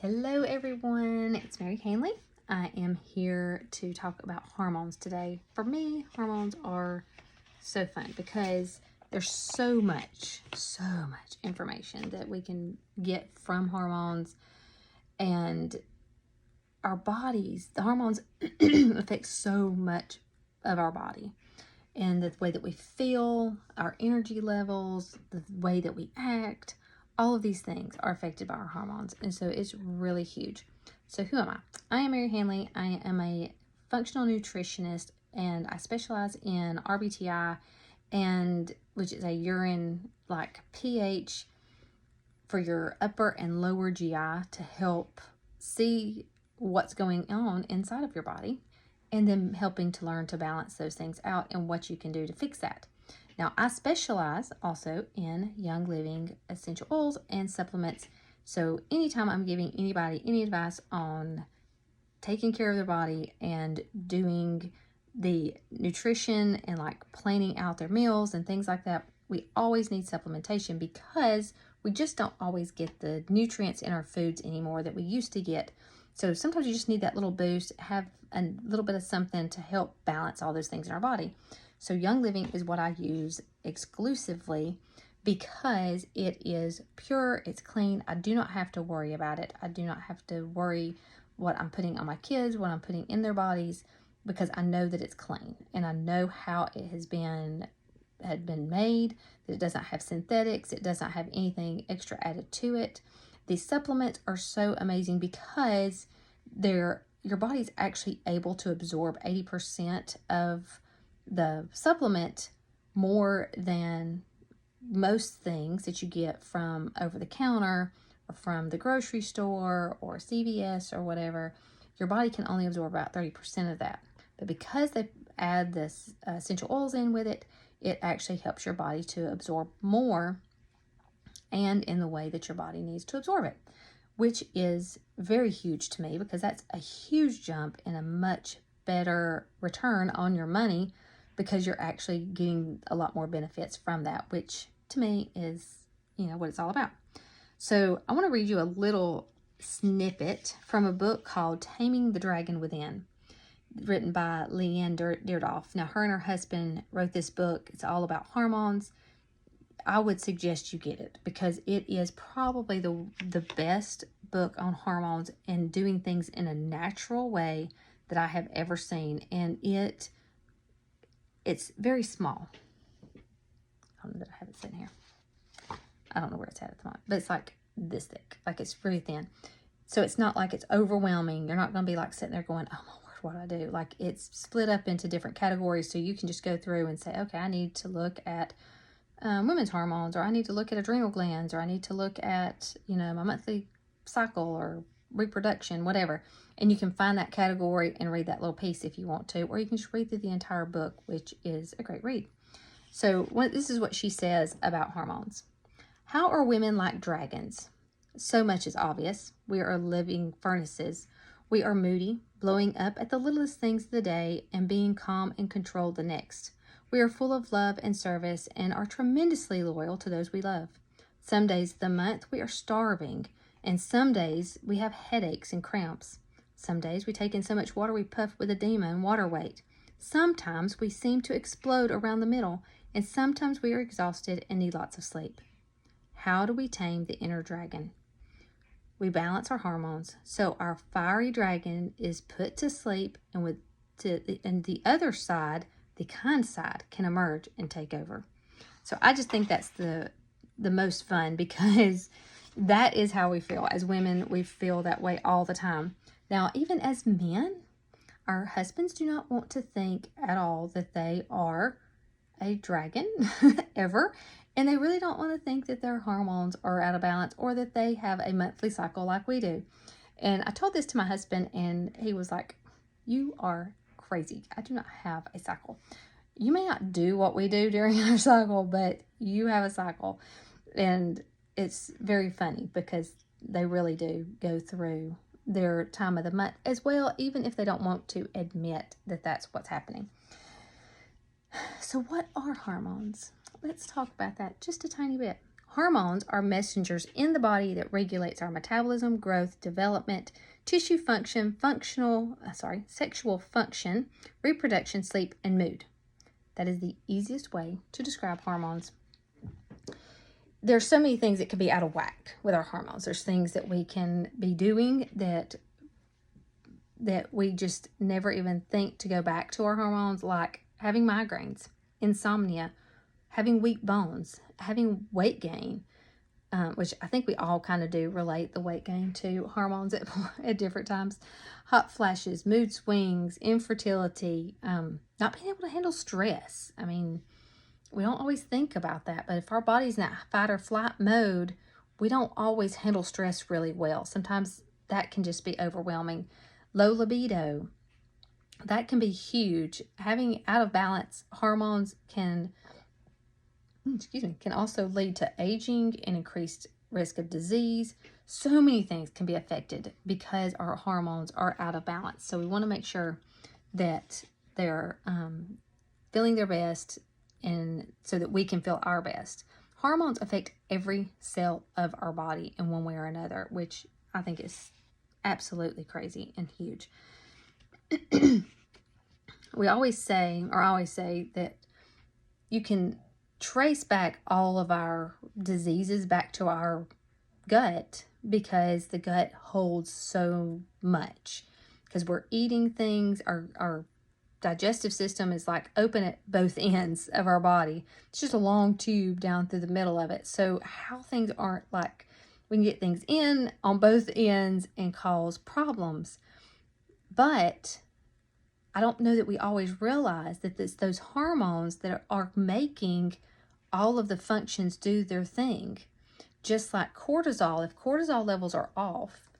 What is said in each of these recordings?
Hello everyone, it's Mary Hanley. I am here to talk about hormones today. For me, hormones are so fun because there's so much information that we can get from hormones, and our bodies, the hormones affect so much of our body, and the way that we feel, our energy levels, the way that we act. All of these things are affected by our hormones, and so it's really huge. So who am I? I am Mary Hanley. I am a functional nutritionist, and I specialize in RBTI, and which is a urine pH for your upper and lower GI to help see what's going on inside of your body, and then helping to learn to balance those things out and what you can do to fix that. Now, I specialize also in Young Living essential oils and supplements. So anytime I'm giving anybody any advice on taking care of their body and doing the nutrition and planning out their meals and things like that, we always need supplementation because we just don't always get the nutrients in our foods anymore that we used to get. So sometimes you just need that little boost, have a little bit of something to help balance all those things in our body. So Young Living is what I use exclusively because it is pure, it's clean. I do not have to worry about it. I do not have to worry what I'm putting on my kids, what I'm putting in their bodies, because I know that it's clean and I know how it had been made, that it doesn't have synthetics, it doesn't have anything extra added to it. These supplements are so amazing because your body's actually able to absorb 80% of the supplement more than most things that you get from over the counter or from the grocery store or CVS or whatever. Your body can only absorb about 30% of that. But because they add this essential oils in with it, it actually helps your body to absorb more and in the way that your body needs to absorb it, which is very huge to me because that's a huge jump and a much better return on your money because you're actually getting a lot more benefits from that, which to me is, what it's all about. So I want to read you a little snippet from a book called Taming the Dragon Within, written by Leanne Deardoff. Now, her and her husband wrote this book. It's all about hormones. I would suggest you get it because it is probably the best book on hormones and doing things in a natural way that I have ever seen. And it's very small. I don't know that I have it sitting here. I don't know where it's at the moment, but it's like this thick. It's really thin. So it's not like it's overwhelming. You're not going to be sitting there going, oh my word, what do I do? It's split up into different categories. So you can just go through and say, okay, I need to look at women's hormones, or I need to look at adrenal glands, or I need to look at, my monthly cycle or reproduction, whatever. And you can find that category and read that little piece if you want to, or you can just read through the entire book, which is a great read. So this is what she says about hormones. How are women like dragons? So much is obvious. We are living furnaces. We are moody, blowing up at the littlest things of the day and being calm and controlled the next. We are full of love and service and are tremendously loyal to those we love. Some days of the month we are starving, and some days we have headaches and cramps. Some days we take in so much water we puff with edema and water weight. Sometimes we seem to explode around the middle, and sometimes we are exhausted and need lots of sleep. How do we tame the inner dragon? We balance our hormones so our fiery dragon is put to sleep, and the other side, the kind side, can emerge and take over. So I just think that's the most fun because that is how we feel. As women, we feel that way all the time. Now, even as men, our husbands do not want to think at all that they are a dragon ever. And they really don't want to think that their hormones are out of balance or that they have a monthly cycle like we do. And I told this to my husband and he was like, you are crazy. I do not have a cycle. You may not do what we do during our cycle, but you have a cycle. And it's very funny because they really do go through their time of the month as well, even if they don't want to admit that that's what's happening. So what are hormones? Let's talk about that just a tiny bit. Hormones are messengers in the body that regulates our metabolism, growth, development, tissue function, sexual function, reproduction, sleep, and mood. That is the easiest way to describe hormones. There's so many things that can be out of whack with our hormones. There's things that we can be doing that we just never even think to go back to our hormones, like having migraines, insomnia, having weak bones, having weight gain, which I think we all kind of do relate the weight gain to hormones at different times, hot flashes, mood swings, infertility, not being able to handle stress. I mean, we don't always think about that, but if our body's in that fight or flight mode, we don't always handle stress really well. Sometimes that can just be overwhelming. Low libido, that can be huge. Having out of balance hormones can also lead to aging and increased risk of disease. So many things can be affected because our hormones are out of balance. So we want to make sure that they're feeling their best, and so that we can feel our best. Hormones affect every cell of our body in one way or another, which I think is absolutely crazy and huge. I always say that you can trace back all of our diseases back to our gut, because the gut holds so much. Because we're eating things, our digestive system is like open at both ends of our body. It's just a long tube down through the middle of it. So how things aren't like, we can get things in on both ends and cause problems. But I don't know that we always realize that it's those hormones that are making all of the functions do their thing. Just like cortisol, if cortisol levels are off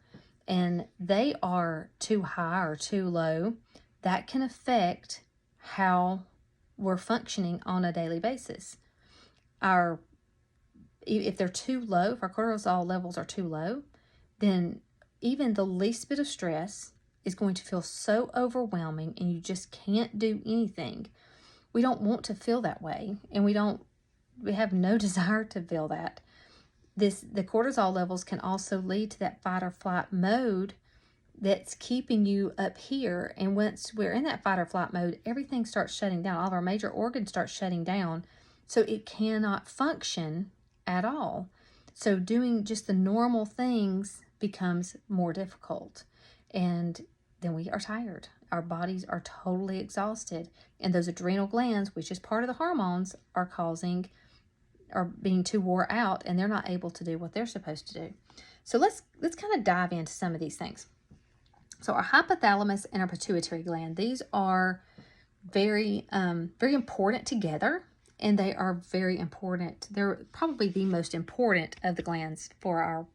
and they are too high or too low, that can affect how we're functioning on a daily basis. If they're too low, if our cortisol levels are too low, then even the least bit of stress is going to feel so overwhelming and you just can't do anything. We don't want to feel that way, and we have no desire to feel that. The cortisol levels can also lead to that fight or flight mode that's keeping you up here. And once we're in that fight or flight mode, everything starts shutting down. All of our major organs start shutting down, so it cannot function at all. So doing just the normal things becomes more difficult. And then we are tired. Our bodies are totally exhausted. And those adrenal glands, which is part of the hormones, are being too wore out, and they're not able to do what they're supposed to do. So let's kind of dive into some of these things. So our hypothalamus and our pituitary gland, these are very, very important together, and they are very important. They're probably the most important of the glands for our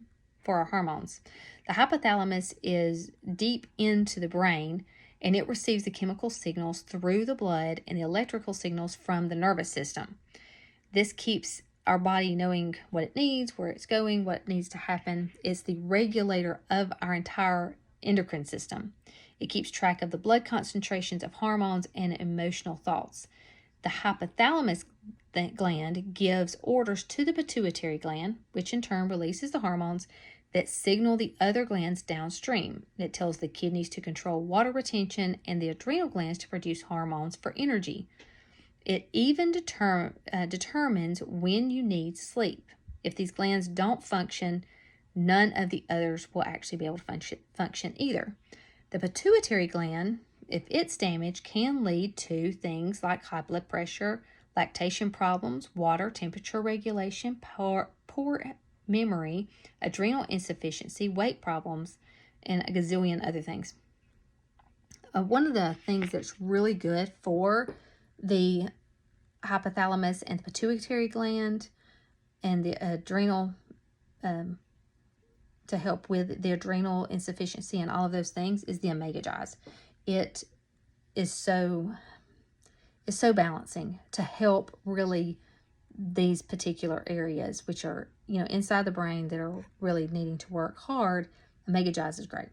hormones. The hypothalamus is deep into the brain, and it receives the chemical signals through the blood and the electrical signals from the nervous system. This keeps our body knowing what it needs, where it's going, what needs to happen. It's the regulator of our entire endocrine system. It keeps track of the blood concentrations of hormones and emotional thoughts. The hypothalamus gland gives orders to the pituitary gland, which in turn releases the hormones that signal the other glands downstream. It tells the kidneys to control water retention and the adrenal glands to produce hormones for energy. It even determines when you need sleep. If these glands don't function, none of the others will actually be able to function either. The pituitary gland, if it's damaged, can lead to things like high blood pressure, lactation problems, water temperature regulation, poor memory, adrenal insufficiency, weight problems, and a gazillion other things. One of the things that's really good for the hypothalamus and the pituitary gland and the adrenal, to help with the adrenal insufficiency and all of those things, is the omega-6. It is so balancing to help really these particular areas, which are, inside the brain, that are really needing to work hard. Omega-6 is great.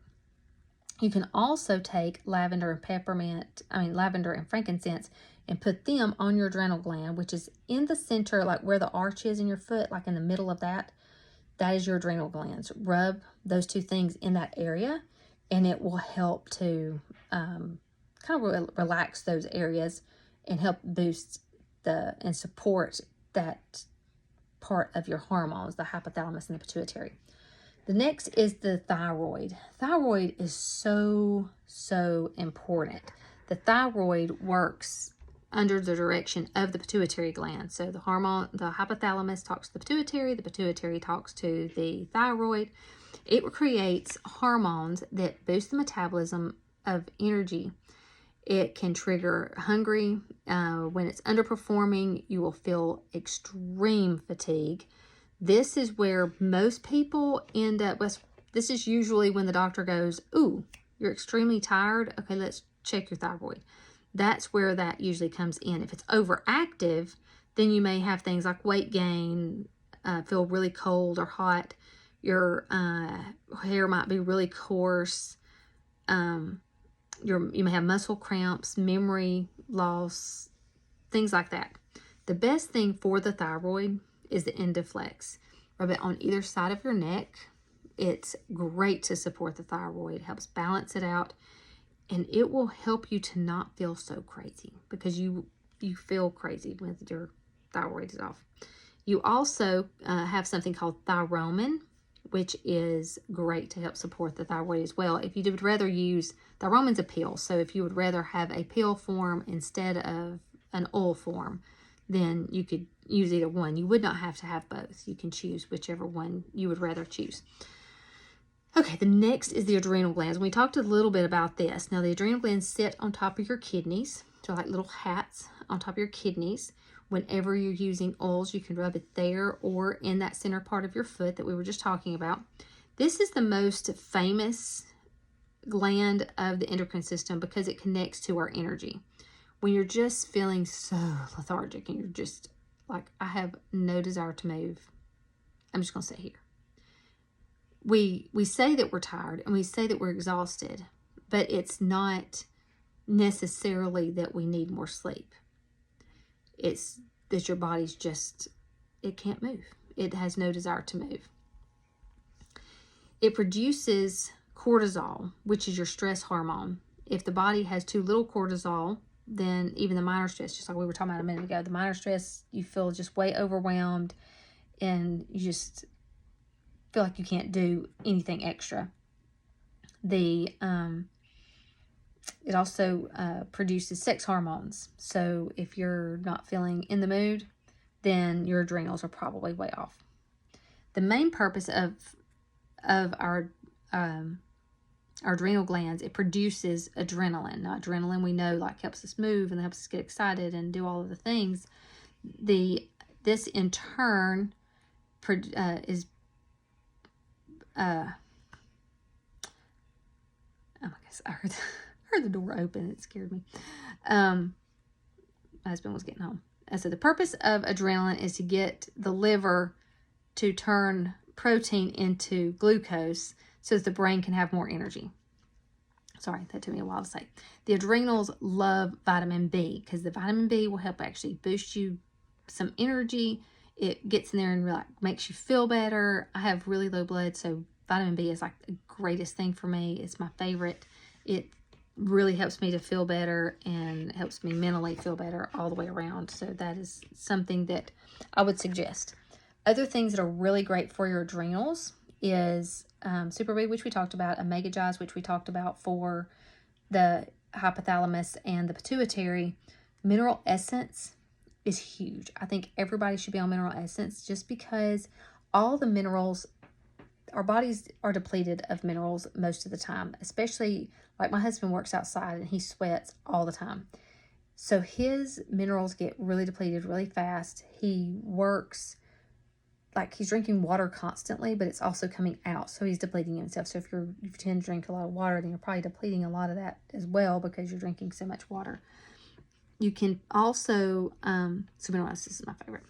You can also take lavender and frankincense and put them on your adrenal gland, which is in the center, like where the arch is in your foot, like in the middle of that. That is your adrenal glands. Rub those two things in that area, and it will help to kind of relax those areas and help boost and support that part of your hormones, the hypothalamus and the pituitary. The next is the thyroid. Thyroid is so, so important. The thyroid works under the direction of the pituitary gland. So the hypothalamus talks to the pituitary talks to the thyroid. It creates hormones that boost the metabolism of energy. It can trigger hungry. When it's underperforming, you will feel extreme fatigue. This is where most people end up. This is usually when the doctor goes, ooh, you're extremely tired. Okay, let's check your thyroid. That's where that usually comes in. If it's overactive, then you may have things like weight gain, feel really cold or hot. Your hair might be really coarse. You may have muscle cramps, memory loss, things like that. The best thing for the thyroid is the Endoflex. Rub it on either side of your neck. It's great to support the thyroid. It helps balance it out, and it will help you to not feel so crazy, because you feel crazy when your thyroid is off. You also have something called Hormone, which is great to help support the thyroid as well. If you would rather use, Hormone's a pill, so if you would rather have a pill form instead of an oil form, then you could use either one. You would not have to have both. You can choose whichever one you would rather choose. Okay, the next is the adrenal glands. We talked a little bit about this. Now, the adrenal glands sit on top of your kidneys, so like little hats on top of your kidneys. Whenever you're using oils, you can rub it there or in that center part of your foot that we were just talking about. This is the most famous gland of the endocrine system because it connects to our energy. When you're just feeling so lethargic and you're just like, I have no desire to move, I'm just going to sit here. We say that we're tired and we say that we're exhausted, but it's not necessarily that we need more sleep. It's that your body's just, it can't move. It has no desire to move. It produces cortisol, which is your stress hormone. If the body has too little cortisol, then even the minor stress, just like we were talking about a minute ago, the minor stress, you feel just way overwhelmed and you just feel like you can't do anything extra. It also produces sex hormones. So if you're not feeling in the mood, then your adrenals are probably way off. The main purpose of our adrenal glands, it produces adrenaline. Now, adrenaline we know like helps us move and helps us get excited and do all of the things. This in turn is oh my gosh, I heard the door open. It scared me. My husband was getting home. So the purpose of adrenaline is to get the liver to turn protein into glucose so that the brain can have more energy. Sorry, that took me a while to say. The adrenals love vitamin B because the vitamin B will help actually boost you some energy. It gets in there and makes you feel better. I have really low blood, so vitamin B is like the greatest thing for me. It's my favorite. It really helps me to feel better and helps me mentally feel better all the way around. So that is something that I would suggest. Other things that are really great for your adrenals is Super B, which we talked about, Omega Gi's, which we talked about for the hypothalamus and the pituitary. Mineral essence is huge. I think everybody should be on mineral essence just because all the minerals, our bodies are depleted of minerals most of the time, especially like my husband works outside and he sweats all the time. So his minerals get really depleted really fast. He works like he's drinking water constantly, but it's also coming out. So he's depleting himself. So if you tend to drink a lot of water, then you're probably depleting a lot of that as well because you're drinking so much water. You can also, so mineral essence is my favorite.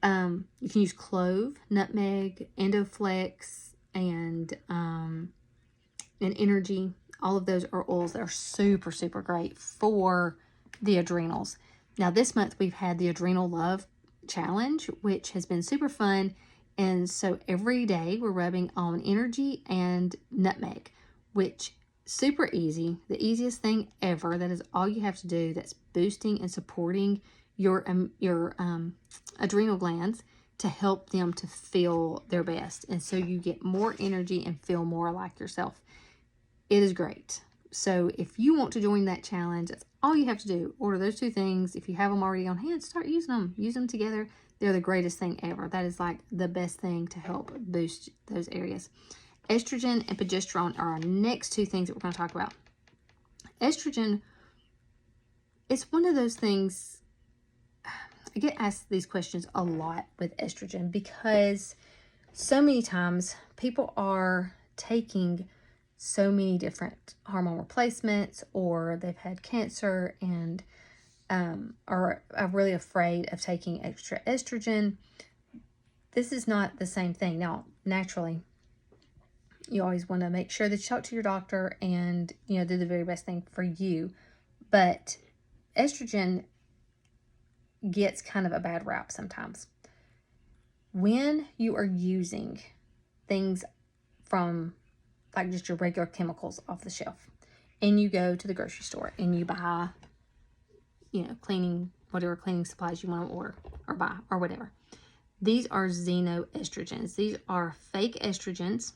You can use clove, nutmeg, Endoflex, and energy. All of those are oils that are super, super great for the adrenals. Now this month we've had the Adrenal Love Challenge, which has been super fun. And so every day we're rubbing on energy and nutmeg, which super easy, the easiest thing ever. That is all you have to do. That's boosting and supporting your adrenal glands to help them to feel their best. And so you get more energy and feel more like yourself. It is great. So if you want to join that challenge, that's all you have to do. Order those 2 things. If you have them already on hand, start using them. Use them together. They're the greatest thing ever. That is like the best thing to help boost those areas. Estrogen and progesterone are our next 2 things that we're going to talk about. Estrogen, it's one of those things, I get asked these questions a lot with estrogen because so many times people are taking so many different hormone replacements, or they've had cancer and are really afraid of taking extra estrogen. This is not the same thing. Now, naturally, you always want to make sure that you talk to your doctor and, do the very best thing for you. But estrogen gets kind of a bad rap sometimes. When you are using things from like just your regular chemicals off the shelf, and you go to the grocery store and you buy, whatever cleaning supplies you want to order or buy or whatever. These are xenoestrogens. These are fake estrogens.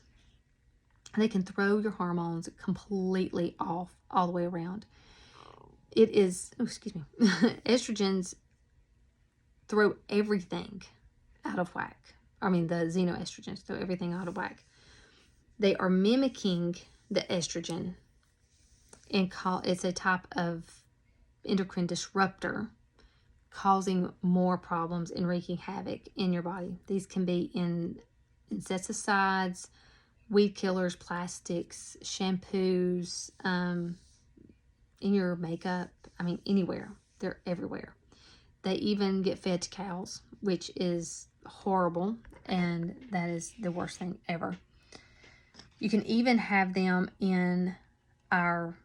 They can throw your hormones completely off all the way around. Estrogens throw everything out of whack. The xenoestrogens throw everything out of whack. They are mimicking the estrogen, and it's a type of endocrine disruptor, causing more problems and wreaking havoc in your body. These can be in insecticides, weed killers, plastics, shampoos, in your makeup. Anywhere. They're everywhere. They even get fed to cows, which is horrible, and that is the worst thing ever. You can even have them in our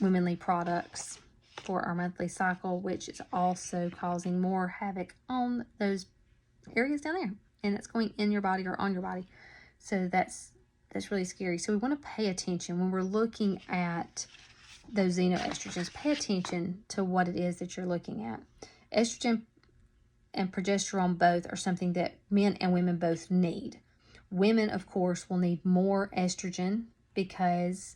womanly products for our monthly cycle, which is also causing more havoc on those areas down there, and it's going in your body or on your body. So that's really scary. So we want to pay attention when we're looking at those xenoestrogens. Pay attention to what it is that you're looking at. Estrogen and progesterone both are something that men and women both need. Women, of course, will need more estrogen because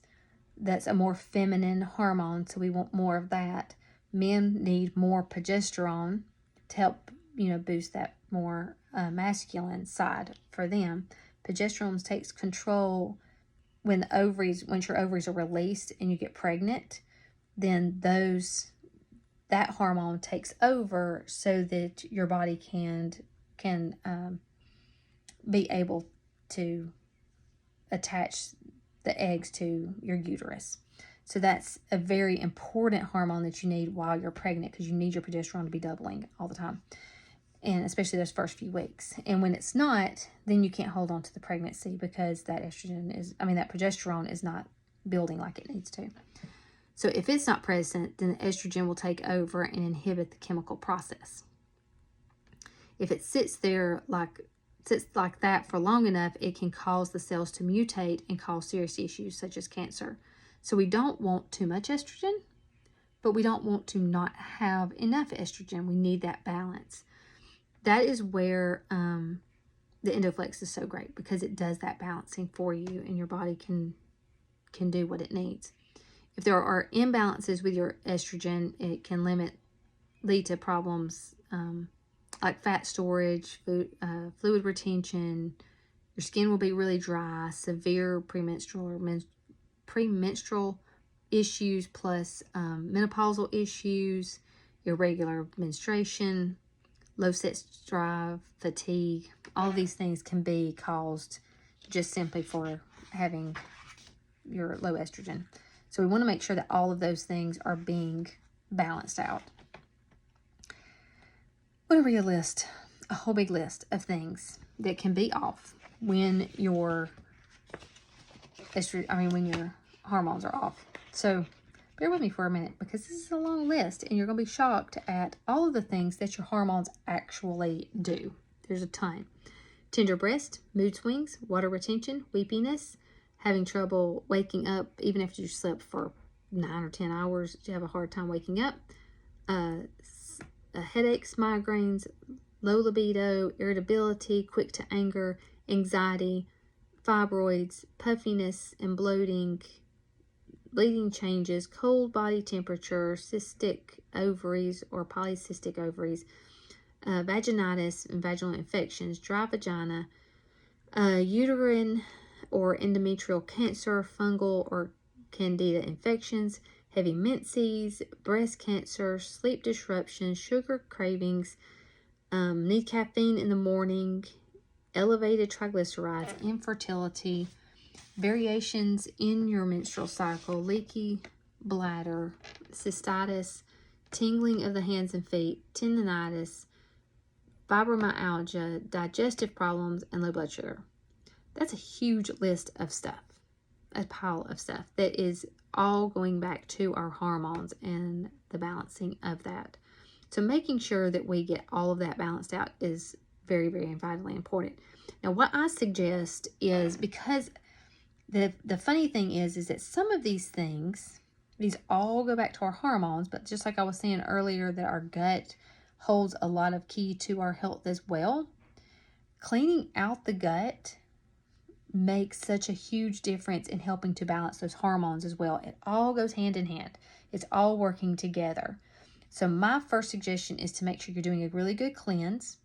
that's a more feminine hormone, so we want more of that. Men need more progesterone to help, boost that more masculine side for them. Progesterone takes control when your ovaries are released and you get pregnant. Then that hormone takes over so that your body can be able to attach the eggs to your uterus. So that's a very important hormone that you need while you're pregnant, because you need your progesterone to be doubling all the time, and especially those first few weeks. And when it's not, then you can't hold on to the pregnancy because that progesterone is not building like it needs to. So if it's not present, then the estrogen will take over and inhibit the chemical process. If it sits like that for long enough, it can cause the cells to mutate and cause serious issues such as cancer. So we don't want too much estrogen, but we don't want to not have enough estrogen. We need that balance. That is where the Endoflex is so great, because it does that balancing for you, and your body can do what it needs. If there are imbalances with your estrogen, it can lead to problems like fat storage, fluid retention. Your skin will be really dry, severe premenstrual issues, plus menopausal issues, irregular menstruation, low sex drive, fatigue. All of these things can be caused just simply for having your low estrogen. So we want to make sure that all of those things are being balanced out. I'm going to read a whole big list of things that can be off when your hormones are off. So bear with me for a minute because this is a long list and you're going to be shocked at all of the things that your hormones actually do. There's a ton. Tender breast, mood swings, water retention, weepiness, having trouble waking up even after you slept for 9 or 10 hours, you have a hard time waking up, headaches, migraines, low libido, irritability, quick to anger, anxiety, fibroids, puffiness and bloating, bleeding changes, cold body temperature, cystic ovaries or polycystic ovaries, vaginitis and vaginal infections, dry vagina, uterine or endometrial cancer, fungal or candida infections, heavy menses, breast cancer, sleep disruption, sugar cravings, need caffeine in the morning, elevated triglycerides, infertility, variations in your menstrual cycle, leaky bladder, cystitis, tingling of the hands and feet, tendinitis, fibromyalgia, digestive problems, and low blood sugar. That's a huge list of stuff, a pile of stuff that is all going back to our hormones and the balancing of that. So making sure that we get all of that balanced out is very, very vitally important. Now, what I suggest is, because the funny thing is that some of these things, these all go back to our hormones, but just like I was saying earlier, that our gut holds a lot of key to our health as well. Cleaning out the gut makes such a huge difference in helping to balance those hormones as well. It all goes hand in hand. It's all working together. So my first suggestion is to make sure you're doing a really good cleanse.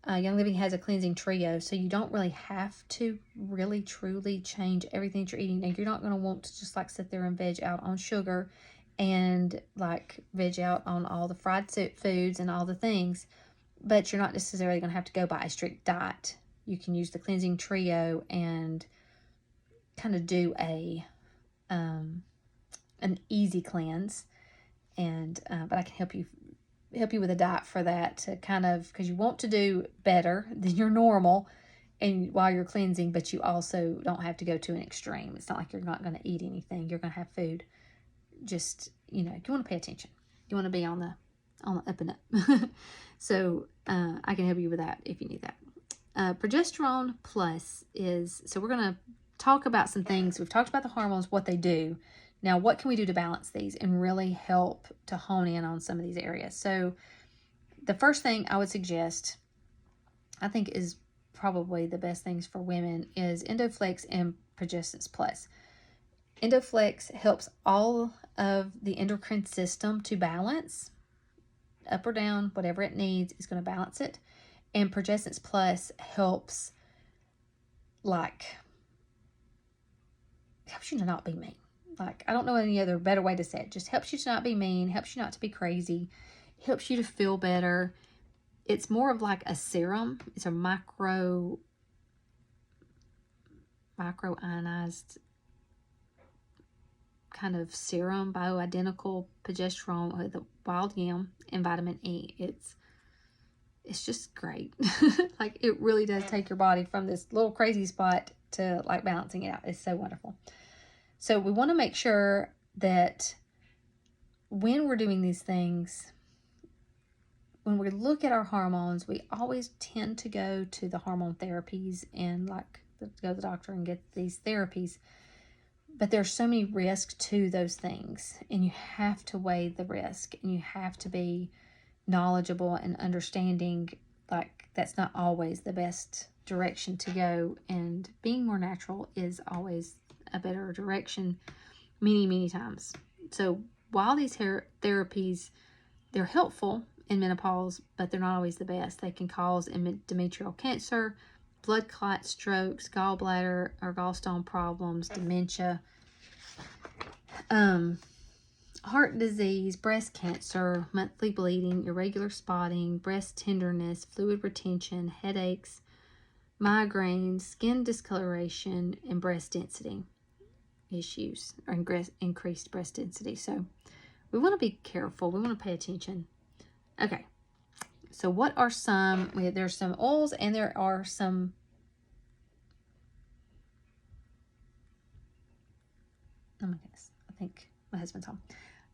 Young Living has a cleansing trio, so you don't really have to really truly change everything that you're eating. Now, you're not going to want to just like sit there and veg out on sugar and like veg out on all the fried foods and all the things, but you're not necessarily going to have to go by a strict diet. You can use the cleansing trio and kind of do an easy cleanse, and but I can help you with a diet for that, to kind of, because you want to do better than your normal and while you're cleansing, but you also don't have to go to an extreme. It's not like you're not going to eat anything. You're going to have food. Just, you want to pay attention. You want to be on the up and up. So I can help you with that if you need that. Progesterone plus is, so we're going to talk about some things. We've talked about the hormones, what they do. Now, what can we do to balance these and really help to hone in on some of these areas? So the first thing I would suggest, I think is probably the best things for women, is Endoflex and Progestins Plus. Endoflex helps all of the endocrine system to balance, up or down, whatever it needs is going to balance it. And Progestins Plus helps you to not be mean. I don't know any other better way to say it. Just helps you to not be mean, helps you not to be crazy, helps you to feel better. It's more of like a serum. It's a microionized kind of serum, bioidentical progesterone with the wild yam and vitamin E. It's just great. It really does take your body from this little crazy spot to balancing it out. It's so wonderful. So we want to make sure that when we're doing these things, when we look at our hormones, we always tend to go to the hormone therapies and go to the doctor and get these therapies. But there's so many risks to those things, and you have to weigh the risk, and you have to be knowledgeable and understanding that's not always the best direction to go, and being more natural is always a better direction many, many times. So while these therapies, they're helpful in menopause, but they're not always the best. They can cause endometrial cancer, blood clot, strokes, gallbladder or gallstone problems, dementia, heart disease, breast cancer, monthly bleeding, irregular spotting, breast tenderness, fluid retention, headaches, migraines, skin discoloration, and breast density issues, or increased breast density. So we want to be careful. We want to pay attention. Okay. So what are there's some oils, and there are some, oh my goodness, I think my husband's home.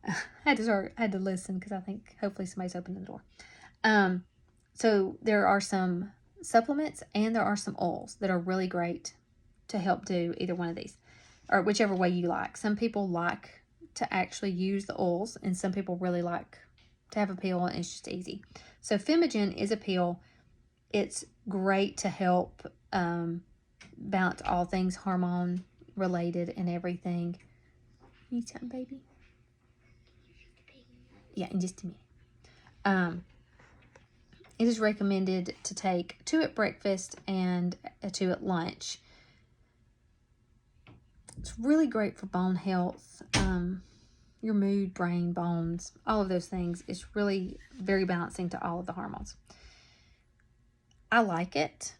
I had to listen because I think hopefully somebody's opening the door. So there are some supplements and there are some oils that are really great to help do either one of these, or whichever way you like. Some people like to actually use the oils, and some people really like to have a pill, and it's just easy. So Femigen is a pill. It's great to help balance all things hormone related and everything. You need something, baby? Yeah, in just a minute. It is recommended to take 2 at breakfast and 2 at lunch. It's really great for bone health, your mood, brain, bones, all of those things. It's really very balancing to all of the hormones. I like it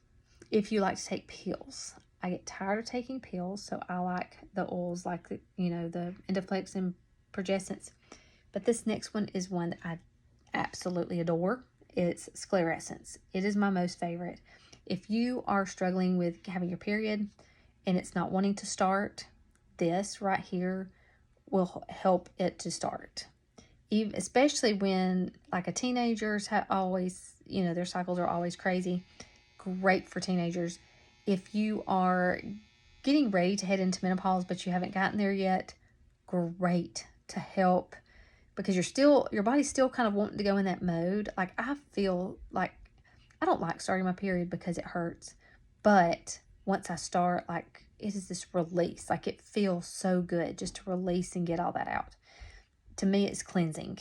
if you like to take pills. I get tired of taking pills, so I like the oils, like the Endoflex and Progestins. But this next one is one that I absolutely adore. It's Sclerescence. It is my most favorite. If you are struggling with having your period and it's not wanting to start, this right here will help it to start. Especially when, like, a teenagers always, their cycles are always crazy. Great for teenagers. If you are getting ready to head into menopause but you haven't gotten there yet, great to help, because your body's still kind of wanting to go in that mode. Like, I feel like I don't like starting my period because it hurts, but once I start, like, it is this release. Like, it feels so good just to release and get all that out. To me, it's cleansing.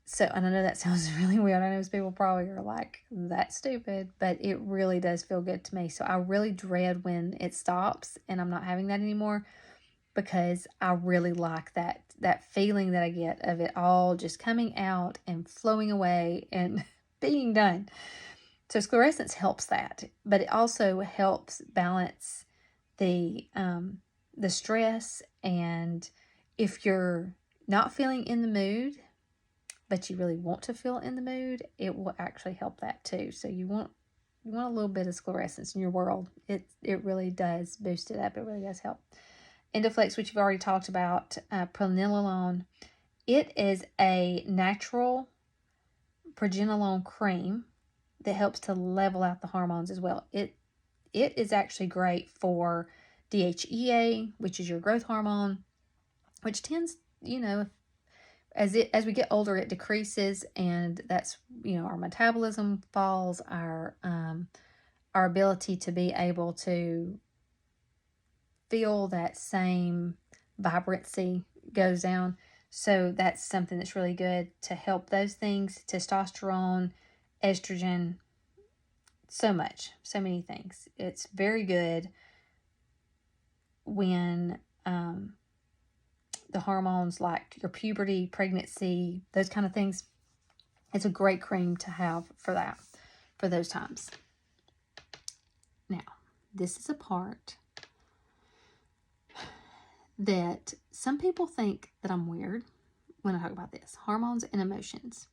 So, and I know that sounds really weird. I know people probably are like, that's stupid, but it really does feel good to me. So I really dread when it stops and I'm not having that anymore, because I really like that feeling that I get of it all just coming out and flowing away and being done. So Sclerescence helps that, but it also helps balance the stress. And if you're not feeling in the mood, but you really want to feel in the mood, it will actually help that too. So you want a little bit of Sclerescence in your world. It really does boost it up. It really does help. Endoflex, which you've already talked about, Pronenolone. It is a natural progenolone cream that helps to level out the hormones as well. It is actually great for DHEA, which is your growth hormone, which tends, as we get older, it decreases, and that's, our metabolism falls, our ability to be able to feel that same vibrancy goes down. So that's something that's really good to help those things. Testosterone, estrogen, so many things. It's very good when the hormones, like your puberty, pregnancy, those kind of things. It's a great cream to have for that, for those times. Now, this is a part that some people think that I'm weird when I talk about this. Hormones and emotions.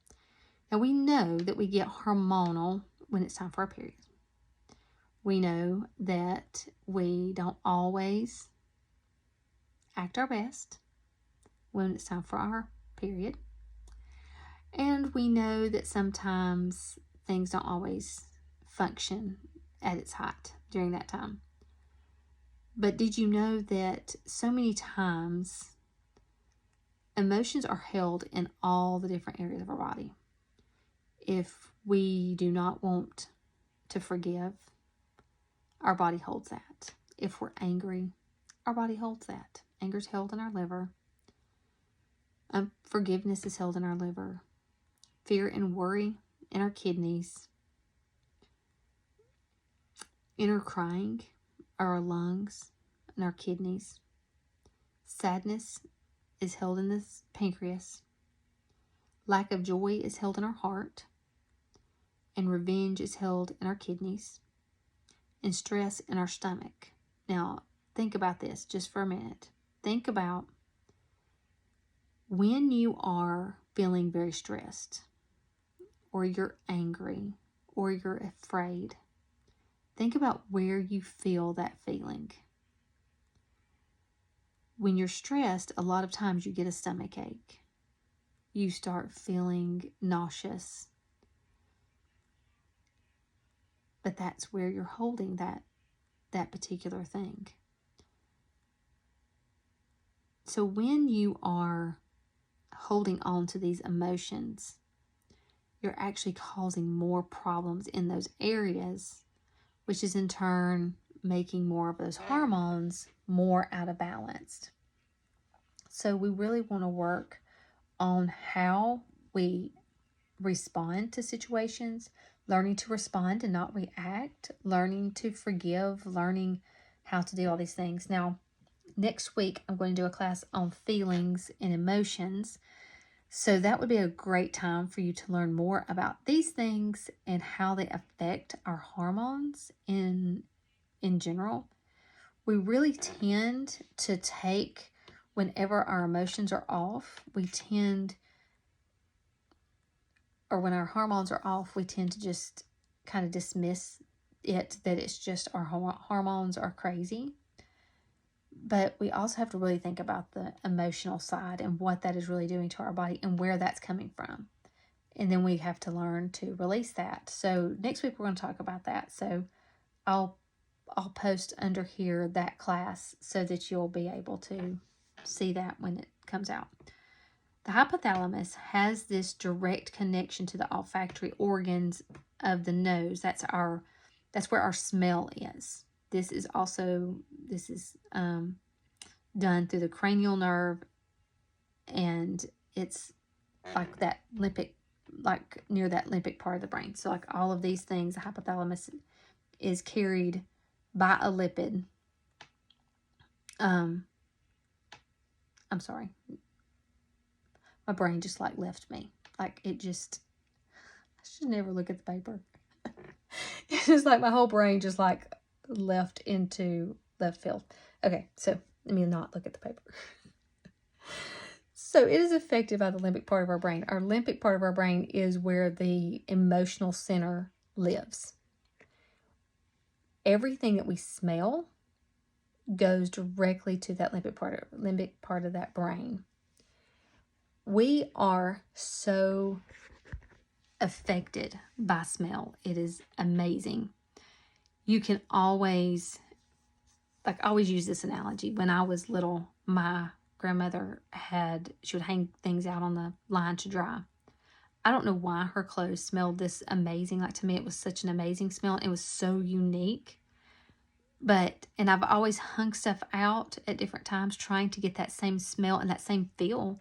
Now, we know that we get hormonal when it's time for our period. We know that we don't always act our best when it's time for our period. And we know that sometimes things don't always function at its height during that time. But did you know that so many times emotions are held in all the different areas of our body? If we do not want to forgive, our body holds that. If we're angry, our body holds that. Anger is held in our liver. Forgiveness is held in our liver. Fear and worry in our kidneys. Inner crying are our lungs and our kidneys. Sadness is held in the pancreas. Lack of joy is held in our heart. And revenge is held in our kidneys. And stress in our stomach. Now, think about this just for a minute. Think about when you are feeling very stressed, or you're angry, or you're afraid. Think about where you feel that feeling. when you're stressed, a lot of times you get a stomach ache. You start feeling nauseous. But that's where you're holding that particular thing. So when you are holding on to these emotions, you're actually causing more problems in those areas, which is in turn making more of those hormones more out of balance. So we really want to work on how we respond to situations, learning to respond and not react, learning to forgive, learning how to do all these things. Now, next week, I'm going to do a class on feelings and emotions. So that would be a great time for you to learn more about these things and how they affect our hormones in general. We really tend to take, whenever our emotions are off, when our hormones are off, we tend to just kind of dismiss it, that it's just our hormones are crazy. But we also have to really think about the emotional side and what that is really doing to our body and where that's coming from. And then we have to learn to release that. So next week we're going to talk about that. So I'll post under here that class so that you'll be able to see that when it comes out. The hypothalamus has this direct connection to the olfactory organs of the nose. That's where our smell is. This is done through the cranial nerve, and it's like that limbic, like near that limbic part of the brain. So like all of these things, the hypothalamus is carried by a lipid. I'm sorry. My brain just like left me. Like I should never look at the paper. It's just like my whole brain just like left into left field. Okay, so let me not look at the paper. So it is affected by the limbic part of our brain. Our limbic part of our brain is where the emotional center lives. Everything that we smell goes directly to that limbic part of that brain. We are so affected by smell. It is amazing. You can always use this analogy. When I was little, my grandmother she would hang things out on the line to dry. I don't know why her clothes smelled this amazing. Like, to me, it was such an amazing smell. It was so unique. And I've always hung stuff out at different times trying to get that same smell and that same feel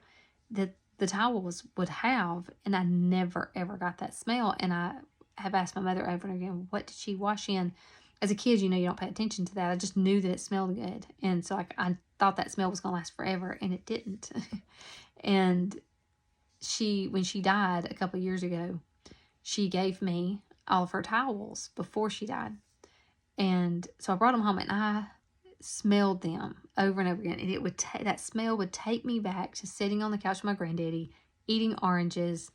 that the towels would have. And I never, ever got that smell. And I have asked my mother over and again, what did she wash in? As a kid, you don't pay attention to that. I just knew that it smelled good. And so I thought that smell was going to last forever, and it didn't. And when she died a couple of years ago, she gave me all of her towels before she died. And so I brought them home, and I smelled them over and over again. And that smell would take me back to sitting on the couch with my granddaddy, eating oranges,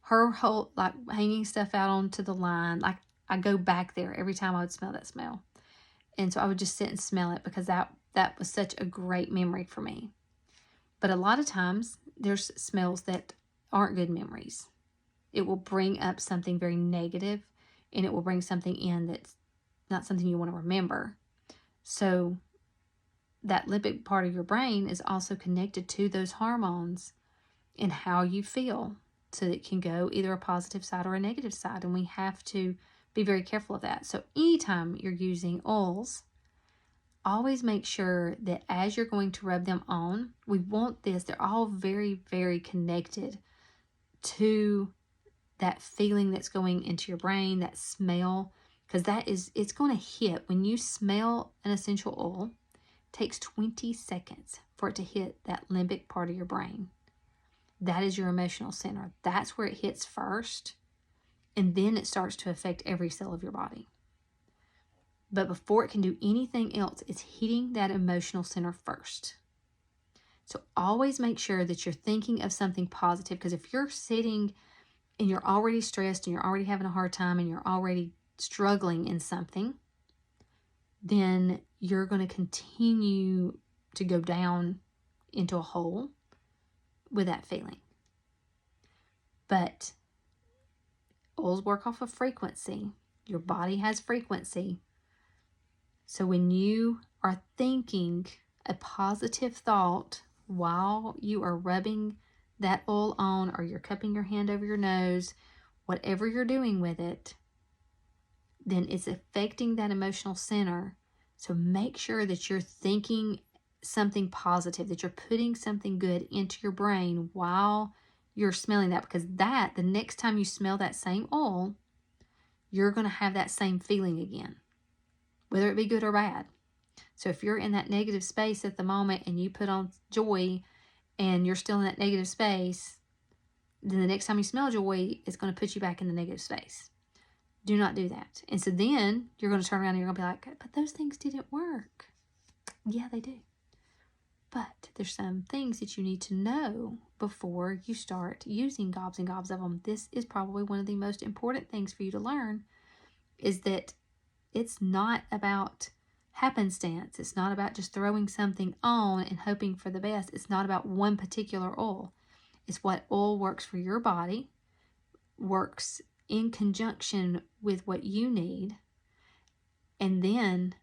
her whole, like, hanging stuff out onto the line. Like, I go back there every time I would smell that smell. And so I would just sit and smell it because that was such a great memory for me. But a lot of times there's smells that aren't good memories. It will bring up something very negative, and it will bring something in that's not something you want to remember. So that limbic part of your brain is also connected to those hormones and how you feel. So it can go either a positive side or a negative side. And we have to be very careful of that. So anytime you're using oils, always make sure that as you're going to rub them on, we want this. They're all very, very connected to that feeling that's going into your brain, that smell, because it's going to hit. When you smell an essential oil, it takes 20 seconds for it to hit that limbic part of your brain. That is your emotional center. That's where it hits first, and then it starts to affect every cell of your body. But before it can do anything else, it's hitting that emotional center first. So always make sure that you're thinking of something positive, because if you're sitting and you're already stressed and you're already having a hard time and you're already struggling in something, then you're going to continue to go down into a hole with that feeling. But oils work off of frequency. Your body has frequency. So when you are thinking a positive thought while you are rubbing that oil on, or you're cupping your hand over your nose, whatever you're doing with it, then it's affecting that emotional center. So make sure that you're thinking something positive, that you're putting something good into your brain while you're smelling that, because that, the next time you smell that same oil, you're going to have that same feeling again, whether it be good or bad. So if you're in that negative space at the moment and you put on joy and you're still in that negative space, then the next time you smell joy, it's going to put you back in the negative space. Do not do that. And so then you're going to turn around and you're going to be like, but those things didn't work. Yeah, they do. But there's some things that you need to know before you start using gobs and gobs of them. This is probably one of the most important things for you to learn, is that it's not about happenstance. It's not about just throwing something on and hoping for the best. It's not about one particular oil. It's what oil works for your body, works in conjunction with what you need, and then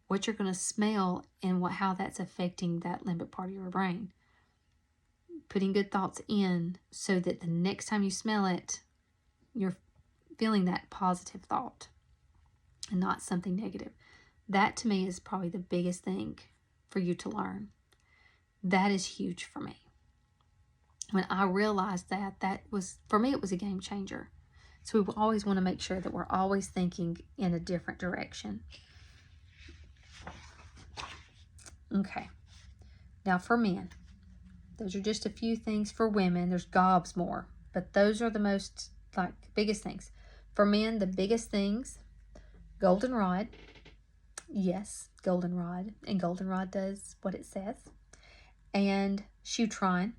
what you're going to smell and how that's affecting that limbic part of your brain. Putting good thoughts in so that the next time you smell it, you're feeling that positive thought and not something negative. That to me is probably the biggest thing for you to learn. That is huge for me. When I realized that was, for me, it was a game changer. So we always want to make sure that we're always thinking in a different direction. Okay. Now for men, those are just a few things. For women, there's gobs more, but those are the most, biggest things. For men, the biggest things, goldenrod. Yes, goldenrod. And goldenrod does what it says. And Shutron,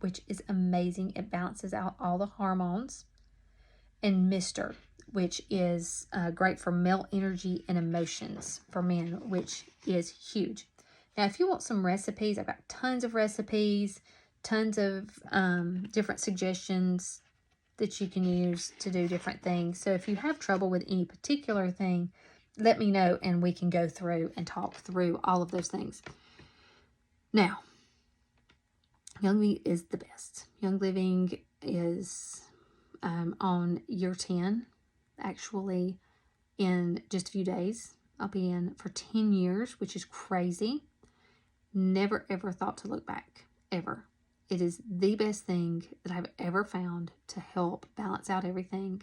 which is amazing. It balances out all the hormones. And Mister, which is great for male energy and emotions for men, which is huge. Now, if you want some recipes, I've got tons of recipes, tons of different suggestions that you can use to do different things. So if you have trouble with any particular thing, let me know and we can go through and talk through all of those things. Now, Young Living is the best. Young Living is on year 10, actually, in just a few days. I'll be in for 10 years, which is crazy. Never, ever thought to look back, ever. It is the best thing that I've ever found to help balance out everything.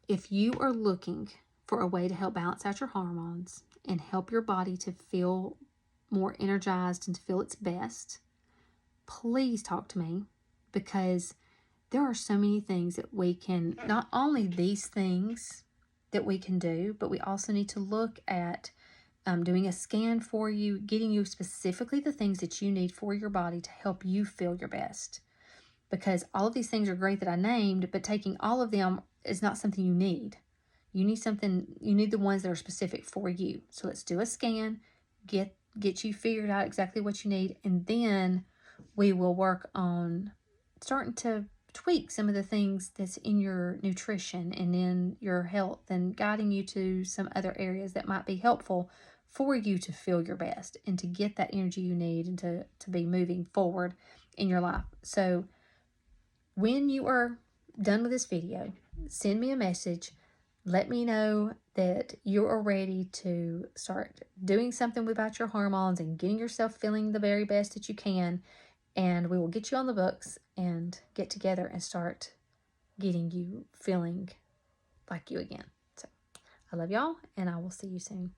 If you are looking for a way to help balance out your hormones and help your body to feel more energized and to feel its best, please talk to me, because there are so many things that we can, not only these things that we can do, but we also need to look at doing a scan for you, getting you specifically the things that you need for your body to help you feel your best. Because all of these things are great that I named, but taking all of them is not something you need. You need the ones that are specific for you. So let's do a scan, get you figured out exactly what you need, and then we will work on starting to tweak some of the things that's in your nutrition and in your health, and guiding you to some other areas that might be helpful for you to feel your best and to get that energy you need and to be moving forward in your life. So when you are done with this video, send me a message. Let me know that you are ready to start doing something about your hormones and getting yourself feeling the very best that you can. And we will get you on the books and get together and start getting you feeling like you again. So I love y'all, and I will see you soon.